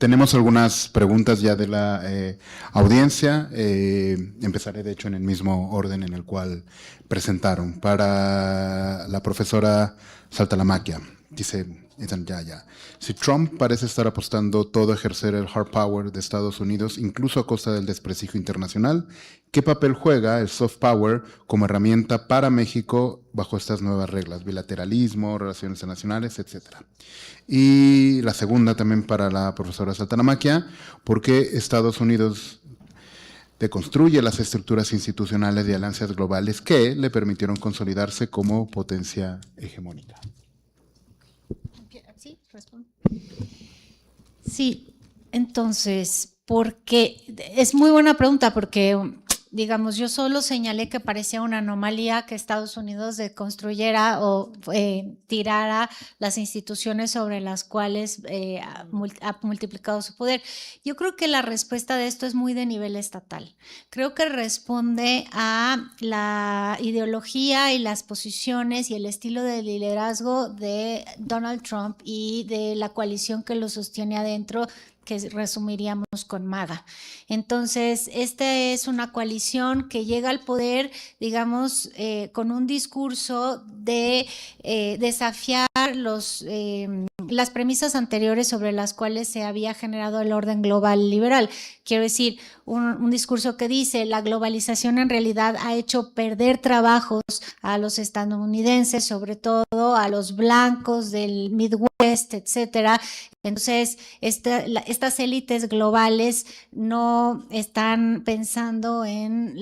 Tenemos algunas preguntas ya de la audiencia. Empezaré, de hecho, en el mismo orden en el cual presentaron. Para la profesora Saltalamacchia, dice, ya. Si Trump parece estar apostando todo a ejercer el hard power de Estados Unidos, incluso a costa del desprestigio internacional, ¿qué papel juega el soft power como herramienta para México bajo estas nuevas reglas? Bilateralismo, relaciones internacionales, etcétera. Y la segunda también para la profesora Saltalamacchia, ¿por qué Estados Unidos deconstruye las estructuras institucionales de alianzas globales que le permitieron consolidarse como potencia hegemónica? Sí, respondo. Sí, entonces, porque es muy buena pregunta, porque digamos, yo solo señalé que parecía una anomalía que Estados Unidos deconstruyera o tirara las instituciones sobre las cuales ha multiplicado su poder. Yo creo que la respuesta de esto es muy de nivel estatal. Creo que responde a la ideología y las posiciones y el estilo de liderazgo de Donald Trump y de la coalición que lo sostiene adentro, que resumiríamos con MAGA. Entonces, esta es una coalición que llega al poder, digamos, con un discurso de desafiar las premisas anteriores sobre las cuales se había generado el orden global liberal. Quiero decir, un discurso que dice la globalización en realidad ha hecho perder trabajos a los estadounidenses, sobre todo a los blancos del Midwest, etcétera. Entonces, estas élites globales no están pensando en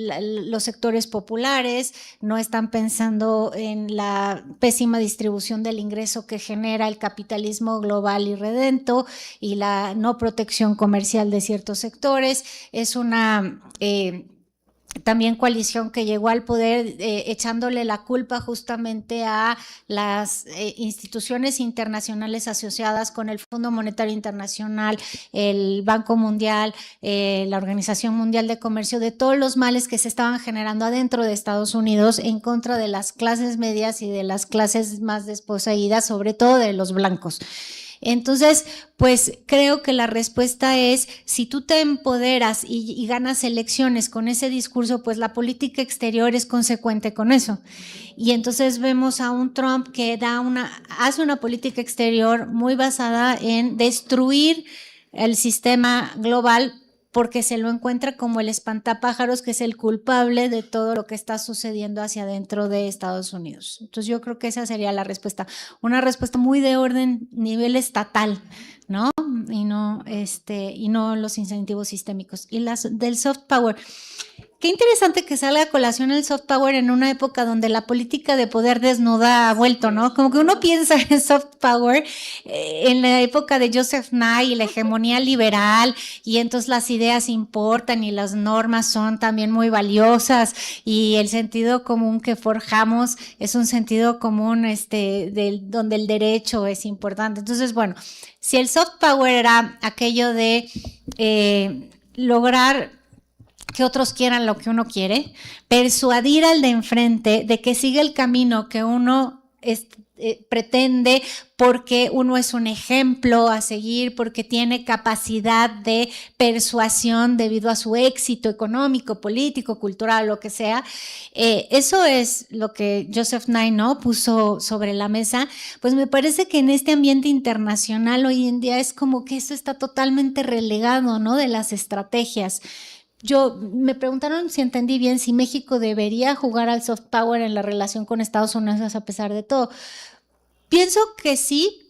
los sectores populares, no están pensando en la pésima distribución del ingreso que genera el capitalismo global irredento y la no protección comercial de ciertos sectores. Es una también coalición que llegó al poder echándole la culpa justamente a las instituciones internacionales asociadas con el Fondo Monetario Internacional, el Banco Mundial, la Organización Mundial de Comercio, de todos los males que se estaban generando adentro de Estados Unidos en contra de las clases medias y de las clases más desposeídas, sobre todo de los blancos. Entonces, pues creo que la respuesta es, si tú te empoderas y ganas elecciones con ese discurso, pues la política exterior es consecuente con eso. Y entonces vemos a un Trump que hace una política exterior muy basada en destruir el sistema global, porque se lo encuentra como el espantapájaros, que es el culpable de todo lo que está sucediendo hacia adentro de Estados Unidos. Entonces yo creo que esa sería la respuesta, una respuesta muy de orden nivel estatal, ¿no? Y no los incentivos sistémicos. Y las del soft power. Qué interesante que salga a colación el soft power en una época donde la política de poder desnuda ha vuelto, ¿no? Como que uno piensa en soft power en la época de Joseph Nye y la hegemonía liberal, y entonces las ideas importan y las normas son también muy valiosas, y el sentido común que forjamos es un sentido común donde el derecho es importante. Entonces, bueno, si el soft power era aquello de lograr que otros quieran lo que uno quiere, persuadir al de enfrente de que siga el camino que uno pretende, porque uno es un ejemplo a seguir, porque tiene capacidad de persuasión debido a su éxito económico, político, cultural, lo que sea. Eso es lo que Joseph Nye, ¿no?, puso sobre la mesa. Pues me parece que en este ambiente internacional hoy en día es como que eso está totalmente relegado, ¿no?, de las estrategias. Me preguntaron si entendí bien si México debería jugar al soft power en la relación con Estados Unidos a pesar de todo. Pienso que sí,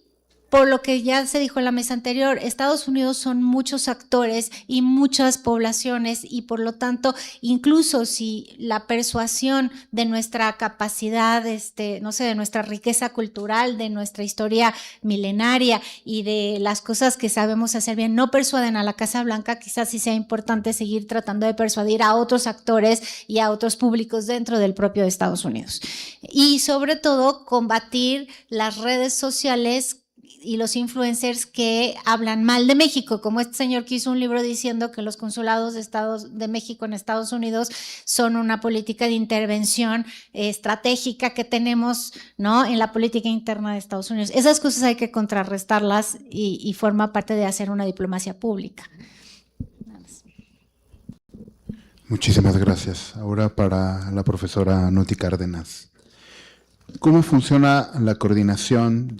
por lo que ya se dijo en la mesa anterior. Estados Unidos son muchos actores y muchas poblaciones, y por lo tanto, incluso si la persuasión de nuestra capacidad, no sé, de nuestra riqueza cultural, de nuestra historia milenaria y de las cosas que sabemos hacer bien, no persuaden a la Casa Blanca, quizás sí sea importante seguir tratando de persuadir a otros actores y a otros públicos dentro del propio Estados Unidos. Y sobre todo, combatir las redes sociales y los influencers que hablan mal de México, como este señor que hizo un libro diciendo que los consulados de México en Estados Unidos son una política de intervención estratégica que tenemos, ¿no?, en la política interna de Estados Unidos. Esas cosas hay que contrarrestarlas y forma parte de hacer una diplomacia pública. Muchísimas gracias. Ahora para la profesora Nuti Cárdenas. ¿Cómo funciona la coordinación,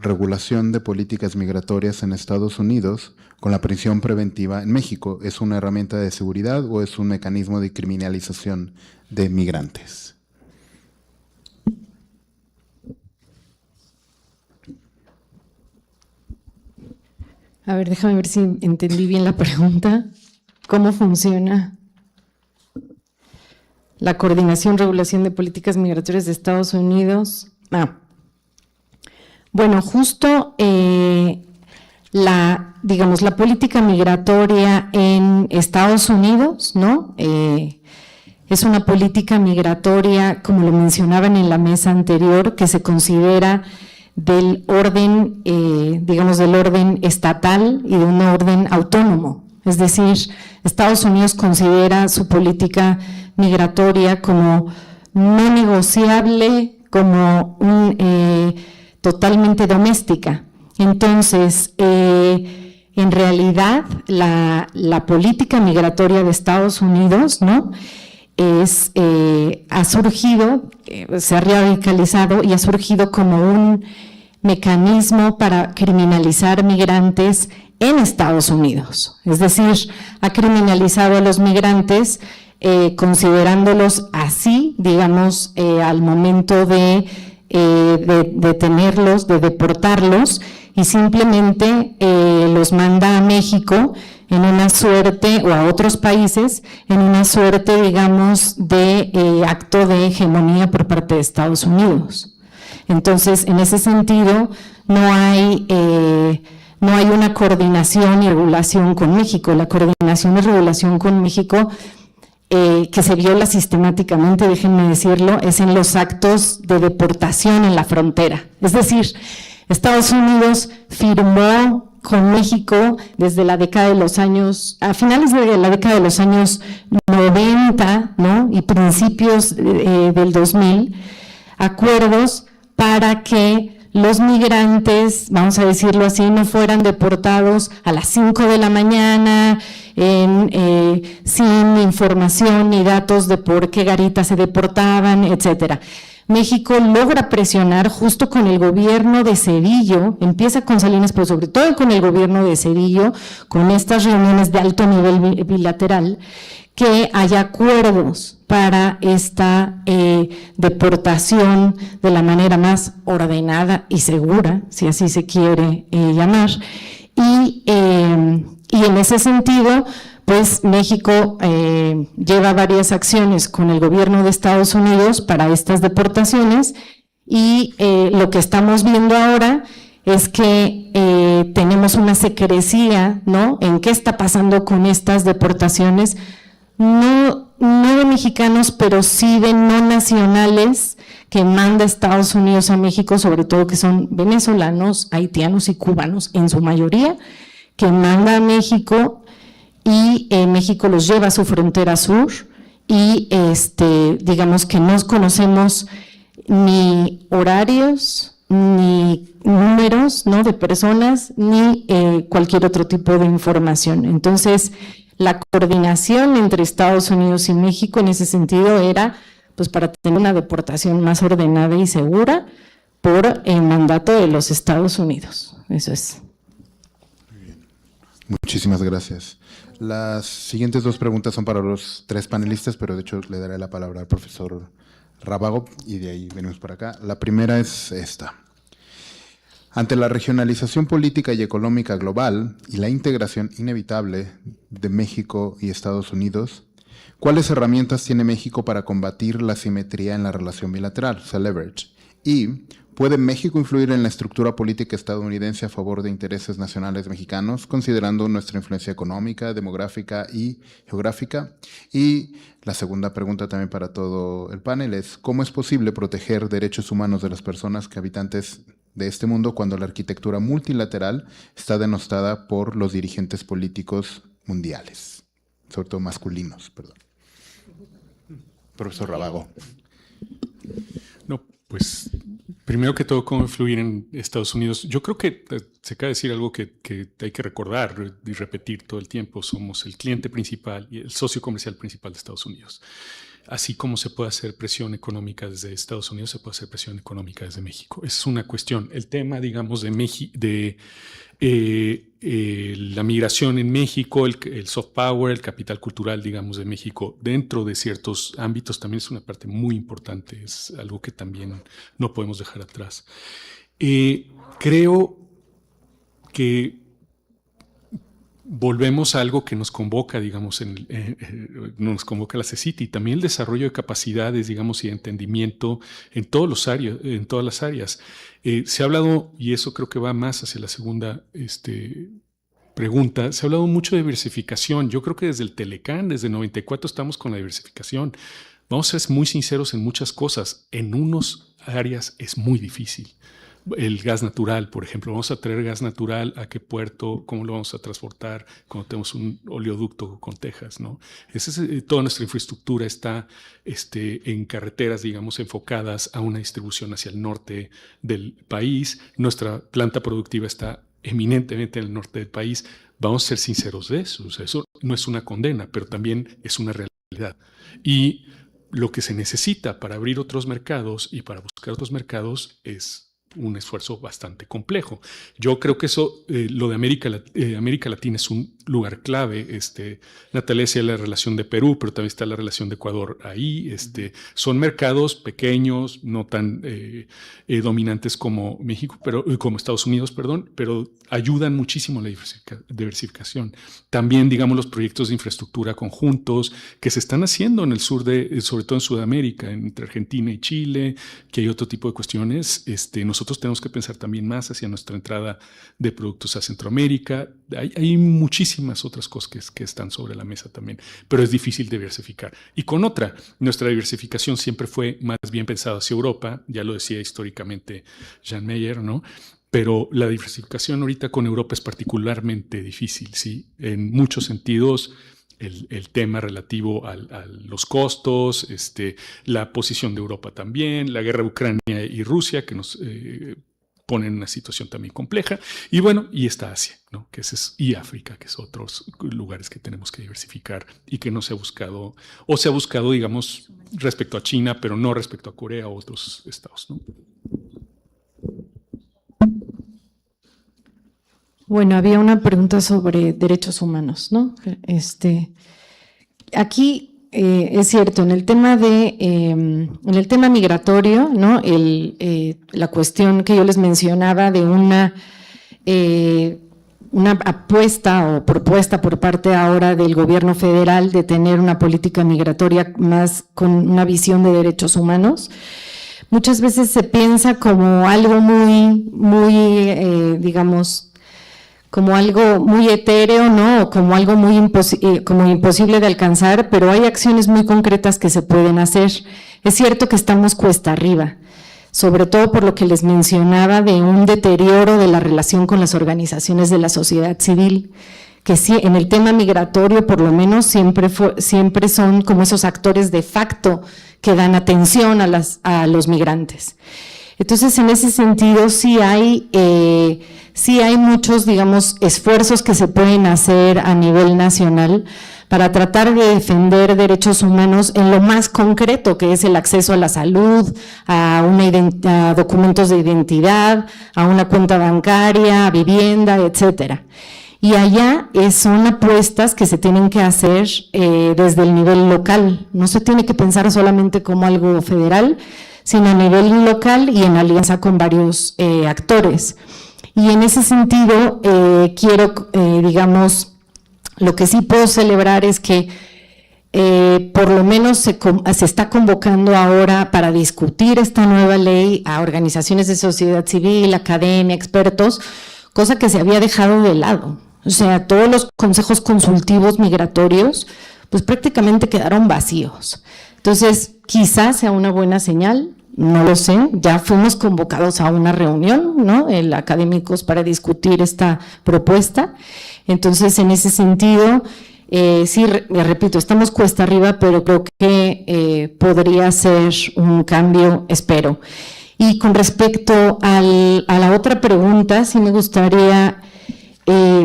regulación de políticas migratorias en Estados Unidos con la prisión preventiva en México? ¿Es una herramienta de seguridad o es un mecanismo de criminalización de migrantes? A ver, déjame ver si entendí bien la pregunta. ¿Cómo funciona la coordinación, regulación de políticas migratorias de Estados Unidos? Bueno, justo la política migratoria en Estados Unidos, ¿no? Es una política migratoria, como lo mencionaban en la mesa anterior, que se considera del orden, del orden estatal y de un orden autónomo. Es decir, Estados Unidos considera su política migratoria como no negociable, como totalmente doméstica. Entonces, en realidad, la política migratoria de Estados Unidos, ¿no?, ha surgido, se ha radicalizado y ha surgido como un mecanismo para criminalizar migrantes en Estados Unidos. Es decir, ha criminalizado a los migrantes considerándolos así, digamos, al momento de detenerlos, de deportarlos, y simplemente los manda a México en una suerte, o a otros países, en una suerte, digamos, de acto de hegemonía por parte de Estados Unidos. Entonces, en ese sentido, no hay una coordinación y regulación con México. La coordinación y regulación con México, que se viola sistemáticamente, déjenme decirlo, es en los actos de deportación en la frontera. Es decir, Estados Unidos firmó con México desde la década de los años, a finales de la década de los años 90, ¿no?, y principios del 2000, acuerdos para que los migrantes, vamos a decirlo así, no fueran deportados a las 5 de la mañana, sin información ni datos de por qué garitas se deportaban, etcétera. México logra presionar justo con el gobierno de Zedillo, empieza con Salinas, pero sobre todo con el gobierno de Zedillo, con estas reuniones de alto nivel bilateral, que haya acuerdos para esta deportación de la manera más ordenada y segura, si así se quiere llamar. Y en ese sentido, pues México lleva varias acciones con el gobierno de Estados Unidos para estas deportaciones, y lo que estamos viendo ahora es que tenemos una secrecía, ¿no?, en qué está pasando con estas deportaciones, no de mexicanos, pero sí de no nacionales que manda Estados Unidos a México, sobre todo que son venezolanos, haitianos y cubanos en su mayoría, que manda a México, y México los lleva a su frontera sur, y digamos que no conocemos ni horarios, ni números, ¿no?, de personas, ni cualquier otro tipo de información. Entonces, la coordinación entre Estados Unidos y México en ese sentido era, pues, para tener una deportación más ordenada y segura por el mandato de los Estados Unidos. Eso es. Muy bien. Muchísimas gracias. Las siguientes dos preguntas son para los tres panelistas, pero de hecho le daré la palabra al profesor Rábago y de ahí venimos para acá. La primera es esta. Ante la regionalización política y económica global y la integración inevitable de México y Estados Unidos, ¿cuáles herramientas tiene México para combatir la asimetría en la relación bilateral, o sea, leverage? ¿Y puede México influir en la estructura política estadounidense a favor de intereses nacionales mexicanos, considerando nuestra influencia económica, demográfica y geográfica? Y la segunda pregunta también para todo el panel es, ¿cómo es posible proteger derechos humanos de las personas que habitantes de este mundo cuando la arquitectura multilateral está denostada por los dirigentes políticos mundiales, sobre todo masculinos, perdón. Profesor Rábago. No, pues primero que todo, cómo influir en Estados Unidos. Yo creo que se acaba de decir algo que hay que recordar y repetir todo el tiempo. Somos el cliente principal y el socio comercial principal de Estados Unidos. Así como se puede hacer presión económica desde Estados Unidos, se puede hacer presión económica desde México. Es una cuestión. El tema, digamos, de la migración en México, el soft power, el capital cultural, digamos, de México, dentro de ciertos ámbitos también es una parte muy importante. Es algo que también no podemos dejar atrás. Creo que volvemos a algo que nos convoca, digamos, nos convoca la CECITI, también el desarrollo de capacidades, digamos, y de entendimiento en todas las áreas. Se ha hablado, y eso creo que va más hacia la segunda pregunta, se ha hablado mucho de diversificación. Yo creo que desde el Telecán, desde el 94 estamos con la diversificación. Vamos a ser muy sinceros en muchas cosas. En unas áreas es muy difícil. El gas natural, por ejemplo, vamos a traer gas natural a qué puerto, cómo lo vamos a transportar cuando tenemos un oleoducto con Texas, ¿no? Toda nuestra infraestructura está en carreteras, digamos, enfocadas a una distribución hacia el norte del país. Nuestra planta productiva está eminentemente en el norte del país. Vamos a ser sinceros de eso. O sea, eso no es una condena, pero también es una realidad. Y lo que se necesita para abrir otros mercados y para buscar otros mercados es un esfuerzo bastante complejo. Yo creo que eso, lo de América Latina es un lugar clave. Natalia decía la relación de Perú, pero también está la relación de Ecuador ahí. Son mercados pequeños, no tan dominantes como México, como Estados Unidos, perdón, pero ayudan muchísimo a la diversificación. También, digamos, los proyectos de infraestructura conjuntos que se están haciendo en el sur sobre todo en Sudamérica, entre Argentina y Chile, que hay otro tipo de cuestiones. Nosotros tenemos que pensar también más hacia nuestra entrada de productos a Centroamérica. Hay muchísimas otras cosas que están sobre la mesa también, pero es difícil diversificar. Y con nuestra diversificación siempre fue más bien pensada hacia Europa, ya lo decía históricamente Jan Meyer, ¿no? Pero la diversificación ahorita con Europa es particularmente difícil, ¿sí? En muchos sentidos. El tema relativo a los costos, la posición de Europa también, la guerra de Ucrania y Rusia, que nos pone en una situación también compleja. Y bueno, y está Asia, ¿no? Y África, que son otros lugares que tenemos que diversificar y que no se ha buscado, o se ha buscado, digamos, respecto a China, pero no respecto a Corea o otros estados, ¿no? Bueno, había una pregunta sobre derechos humanos, ¿no? Aquí es cierto, en el tema migratorio, ¿no? La cuestión que yo les mencionaba de una apuesta o propuesta por parte ahora del gobierno federal de tener una política migratoria más con una visión de derechos humanos. Muchas veces se piensa como algo muy, digamos, como algo muy etéreo, ¿no? O como algo muy como imposible de alcanzar, pero hay acciones muy concretas que se pueden hacer. Es cierto que estamos cuesta arriba, sobre todo por lo que les mencionaba de un deterioro de la relación con las organizaciones de la sociedad civil, que sí, en el tema migratorio por lo menos siempre son como esos actores de facto que dan atención a los migrantes. Entonces, en ese sentido, sí hay muchos, digamos, esfuerzos que se pueden hacer a nivel nacional para tratar de defender derechos humanos en lo más concreto, que es el acceso a la salud, a documentos de identidad, a una cuenta bancaria, a vivienda, etcétera. Y allá son apuestas que se tienen que hacer desde el nivel local. No se tiene que pensar solamente como algo federal, sino a nivel local y en alianza con varios actores. Y en ese sentido, digamos, lo que sí puedo celebrar es que por lo menos se está convocando ahora para discutir esta nueva ley a organizaciones de sociedad civil, academia, expertos, cosa que se había dejado de lado. O sea, todos los consejos consultivos migratorios, pues prácticamente quedaron vacíos. Entonces, quizás sea una buena señal. No lo sé, ya fuimos convocados a una reunión, ¿no? Académicos para discutir esta propuesta. Entonces, en ese sentido, sí, repito, estamos cuesta arriba, pero creo que podría ser un cambio, espero. Y con respecto a la otra pregunta, sí me gustaría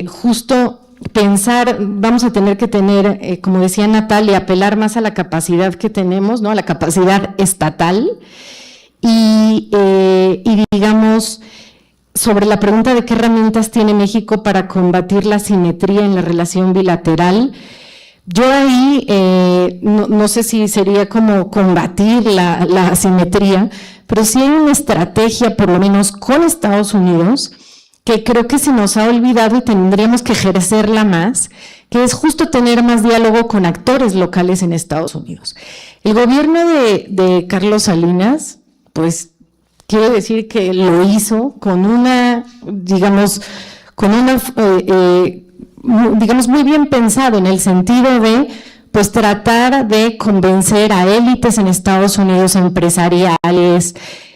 justo pensar, vamos a tener que tener, como decía Natalia, apelar más a la capacidad que tenemos, ¿no? A la capacidad estatal y digamos, sobre la pregunta de qué herramientas tiene México para combatir la asimetría en la relación bilateral, yo ahí no sé si sería como combatir la asimetría, pero sí hay una estrategia, por lo menos con Estados Unidos, que creo que se nos ha olvidado y tendríamos que ejercerla más, que es justo tener más diálogo con actores locales en Estados Unidos. El gobierno de Carlos Salinas, pues quiero decir que lo hizo con una, digamos, muy bien pensado en el sentido de, pues, tratar de convencer a élites en Estados Unidos, empresariales,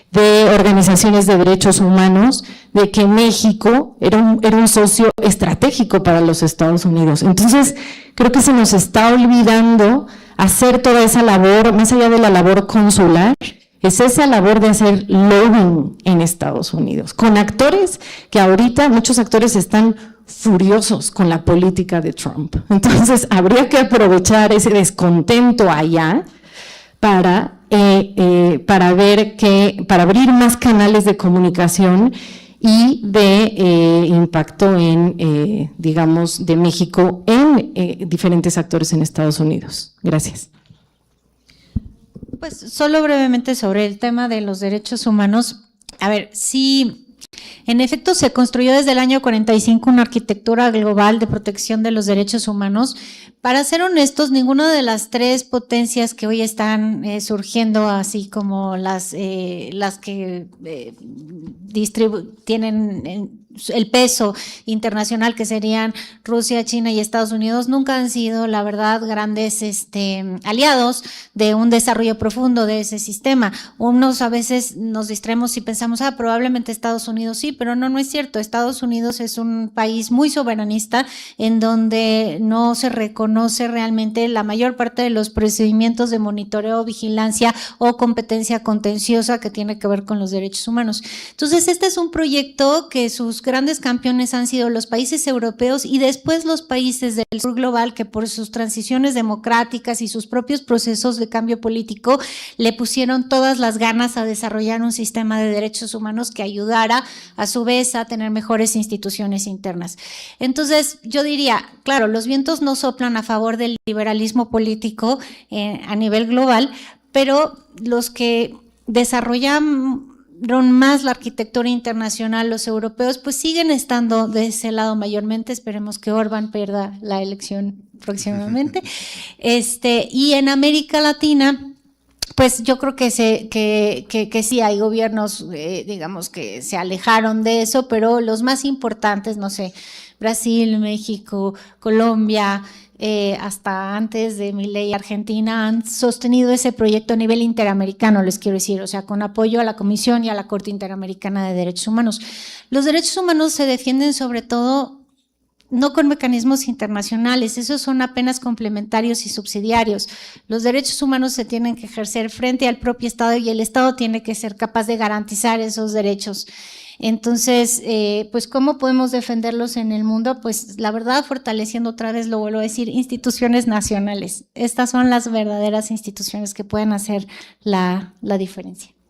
de organizaciones de derechos humanos, de que México era un socio estratégico para los Estados Unidos. Entonces, creo que se nos está olvidando hacer toda esa labor, más allá de la labor consular, es esa labor de hacer lobbying en Estados Unidos, con actores que ahorita, muchos actores están furiosos con la política de Trump. Entonces, habría que aprovechar ese descontento allá para abrir más canales de comunicación y de impacto en, digamos, de México en diferentes actores en Estados Unidos. Gracias. Pues solo brevemente sobre el tema de los derechos humanos. A ver, sí, en efecto se construyó desde el año 45 una arquitectura global de protección de los derechos humanos. Para ser honestos, ninguna de las tres potencias que hoy están surgiendo, así como las que tienen el peso internacional, que serían Rusia, China y Estados Unidos, nunca han sido, la verdad, grandes aliados de un desarrollo profundo de ese sistema. Unos a veces nos distraemos y pensamos, probablemente Estados Unidos sí, pero no es cierto. Estados Unidos es un país muy soberanista en donde no se reconoce realmente la mayor parte de los procedimientos de monitoreo, vigilancia o competencia contenciosa que tiene que ver con los derechos humanos. Entonces, este es un proyecto que sus grandes campeones han sido los países europeos y después los países del sur global, que por sus transiciones democráticas y sus propios procesos de cambio político le pusieron todas las ganas a desarrollar un sistema de derechos humanos que ayudara a su vez a tener mejores instituciones internas. Entonces, yo diría, claro, los vientos no soplan a favor del liberalismo político a nivel global, pero los que desarrollan más la arquitectura internacional, los europeos, pues siguen estando de ese lado mayormente. Esperemos que Orbán pierda la elección próximamente. Y en América Latina, pues yo creo que sí hay gobiernos, digamos, que se alejaron de eso, pero los más importantes, no sé, Brasil, México, Colombia, hasta antes de Milei, Argentina, han sostenido ese proyecto a nivel interamericano, les quiero decir, o sea, con apoyo a la Comisión y a la Corte Interamericana de Derechos Humanos. Los derechos humanos se defienden sobre todo no con mecanismos internacionales, esos son apenas complementarios y subsidiarios. Los derechos humanos se tienen que ejercer frente al propio Estado y el Estado tiene que ser capaz de garantizar esos derechos. Entonces, pues, ¿cómo podemos defenderlos en el mundo? Pues, la verdad, fortaleciendo otra vez, lo vuelvo a decir, instituciones nacionales. Estas son las verdaderas instituciones que pueden hacer la diferencia.